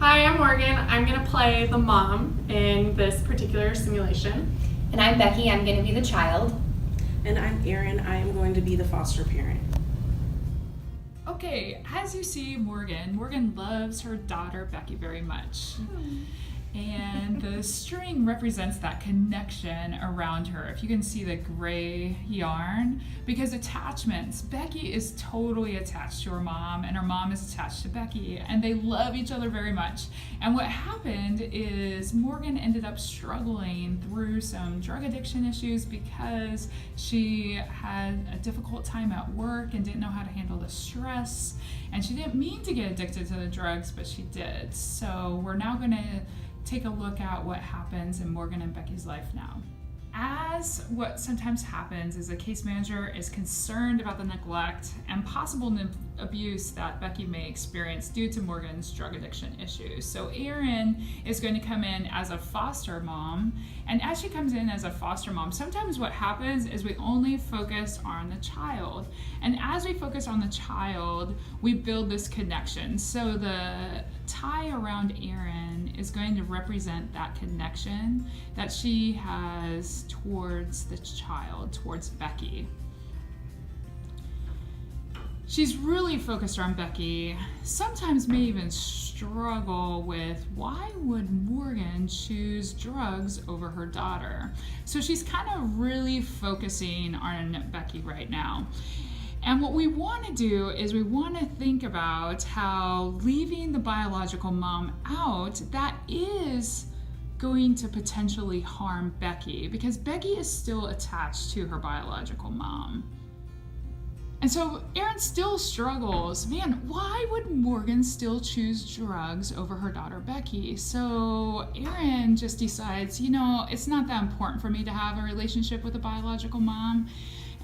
Hi, I'm Morgan. I'm going to play the mom in this particular simulation. And I'm Becky. I'm going to be the child. And I'm Erin. I am going to be the foster parent. Okay, as you see, Morgan loves her daughter Becky very much. And the string represents that connection around her. If you can see the gray yarn, because attachments, Becky is totally attached to her mom and her mom is attached to Becky and they love each other very much. And what happened is Morgan ended up struggling through some drug addiction issues because she had a difficult time at work and didn't know how to handle the stress. And she didn't mean to get addicted to the drugs, but she did. So we're now going to take a look at what happens in Morgan and Becky's life now. As what sometimes happens is a case manager is concerned about the neglect and possible abuse that Becky may experience due to Morgan's drug addiction issues. So Erin is going to come in as a foster mom, and as she comes in as a foster mom, sometimes what happens is we only focus on the child. And as we focus on the child, we build this connection. So the tie around Erin is going to represent that connection that she has towards the child, towards Becky. She's really focused on Becky, sometimes may even struggle with why would Morgan choose drugs over her daughter. So she's kind of really focusing on Becky right now. And what we want to do is we want to think about how leaving the biological mom out, that is going to potentially harm Becky because Becky is still attached to her biological mom. And so Erin still struggles. Man, why would Morgan still choose drugs over her daughter Becky? So Erin just decides, it's not that important for me to have a relationship with a biological mom.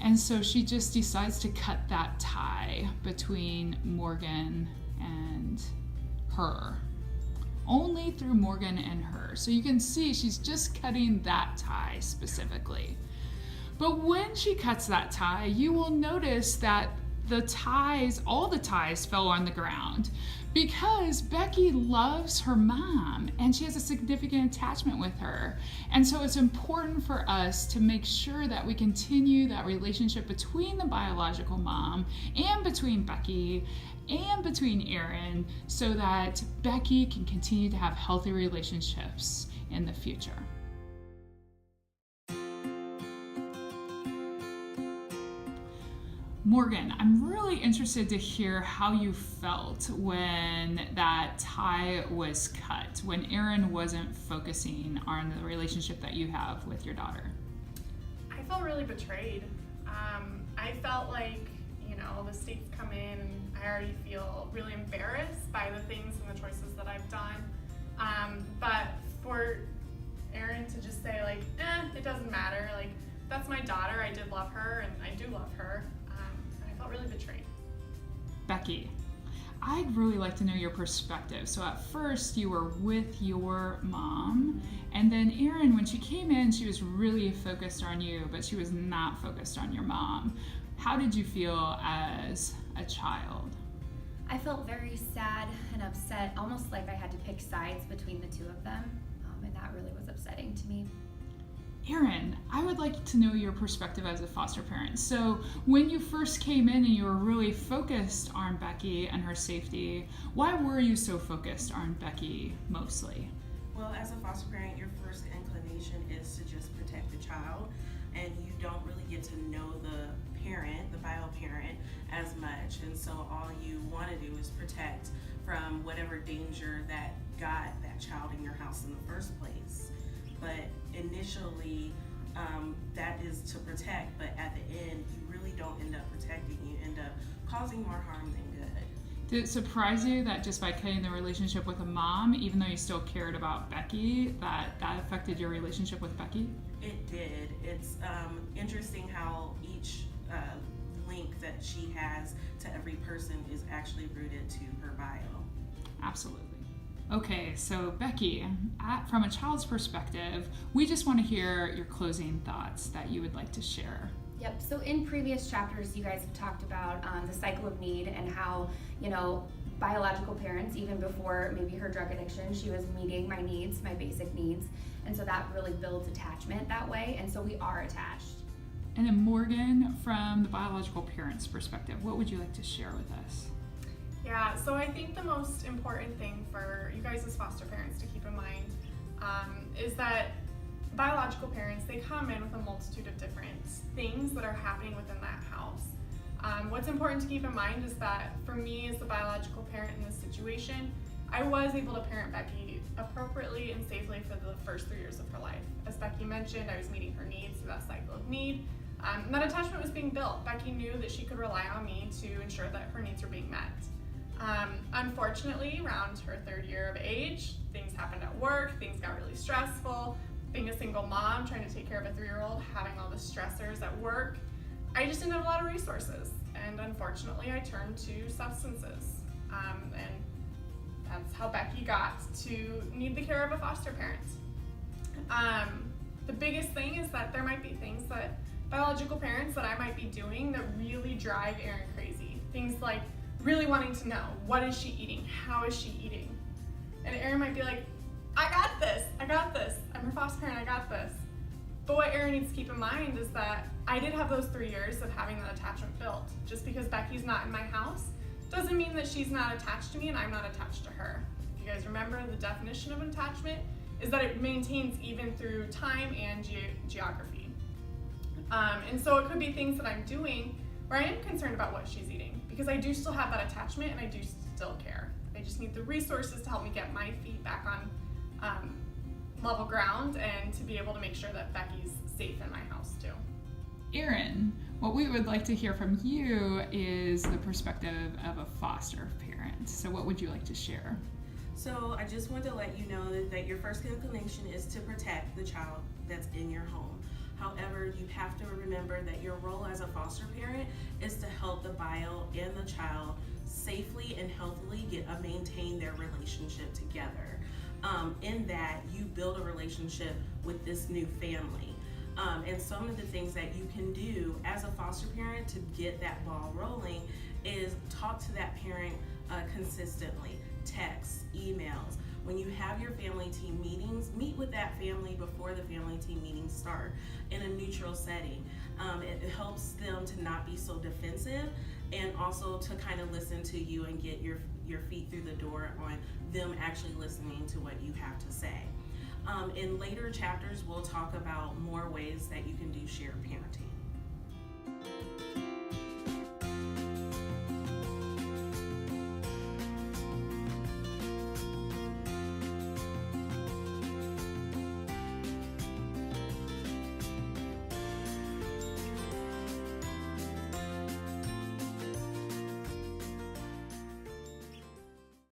And so she just decides to cut that tie between Morgan and her. Only through Morgan and her. So you can see she's just cutting that tie specifically. But when she cuts that tie, you will notice that all the ties fell on the ground because Becky loves her mom and she has a significant attachment with her. And so it's important for us to make sure that we continue that relationship between the biological mom and between Becky and between Erin so that Becky can continue to have healthy relationships in the future. Morgan, I'm really interested to hear how you felt when that tie was cut, when Erin wasn't focusing on the relationship that you have with your daughter. I felt really betrayed. I felt like, the state's come in and I already feel really embarrassed by the things and the choices that I've done. But for Erin to just say it doesn't matter, that's my daughter, I did love her and I do love her. I felt really betrayed. Becky, I'd really like to know your perspective. So at first you were with your mom, and then Erin, when she came in, she was really focused on you, but she was not focused on your mom. How did you feel as a child? I felt very sad and upset, almost like I had to pick sides between the two of them, and that really was upsetting to me. Erin, I would like to know your perspective as a foster parent. So when you first came in and you were really focused on Becky and her safety, why were you so focused on Becky mostly? Well, as a foster parent, your first inclination is to just protect the child, and you don't really get to know the parent, the bio parent, as much. And so all you want to do is protect from whatever danger that got that child in your house in the first place. But initially, that is to protect, but at the end, you really don't end up protecting. You end up causing more harm than good. Did it surprise you that just by cutting the relationship with a mom, even though you still cared about Becky, that affected your relationship with Becky? It did. It's interesting how each link that she has to every person is actually rooted to her bio. Absolutely. Okay, so Becky, from a child's perspective, we just want to hear your closing thoughts that you would like to share. Yep, so in previous chapters, you guys have talked about the cycle of need and how, biological parents, even before maybe her drug addiction, she was meeting my needs, my basic needs. And so that really builds attachment that way. And so we are attached. And then Morgan, from the biological parent's perspective, what would you like to share with us? Yeah, so I think the most important thing for you guys as foster parents to keep in mind is that biological parents, they come in with a multitude of different things that are happening within that house. What's important to keep in mind is that for me as the biological parent in this situation, I was able to parent Becky appropriately and safely for the first 3 years of her life. As Becky mentioned, I was meeting her needs through that cycle of need. And that attachment was being built. Becky knew that she could rely on me to ensure that her needs were being met. Unfortunately, around her 3rd year of age, things happened at work, things got really stressful. Being a single mom, trying to take care of a 3-year-old, having all the stressors at work, I just didn't have a lot of resources. And unfortunately, I turned to substances. And that's how Becky got to need the care of a foster parent. The biggest thing is that there might be things that biological parents that I might be doing that really drive Erin crazy. Things like really wanting to know, what is she eating? How is she eating? And Erin might be like, I got this. I'm her foster parent, I got this. But what Erin needs to keep in mind is that I did have those 3 years of having that attachment built. Just because Becky's not in my house doesn't mean that she's not attached to me and I'm not attached to her. If you guys remember, the definition of attachment is that it maintains even through time and geography. And so it could be things that I'm doing where I am concerned about what she's eating because I do still have that attachment and I do still care. I just need the resources to help me get my feet back on level ground and to be able to make sure that Becky's safe in my house too. Erin, what we would like to hear from you is the perspective of a foster parent. So what would you like to share? So I just want to let you know that your first inclination is to protect the child that's in your home. However, you have to remember that your role as a foster parent is to help the bio and the child safely and healthily maintain their relationship together. In that, you build a relationship with this new family. And some of the things that you can do as a foster parent to get that ball rolling is talk to that parent consistently, texts, emails. When you have your family team meetings, meet with that family before the family team meetings start in a neutral setting. It helps them to not be so defensive and also to kind of listen to you and get your feet through the door on them actually listening to what you have to say. In later chapters, we'll talk about more ways that you can do shared parenting.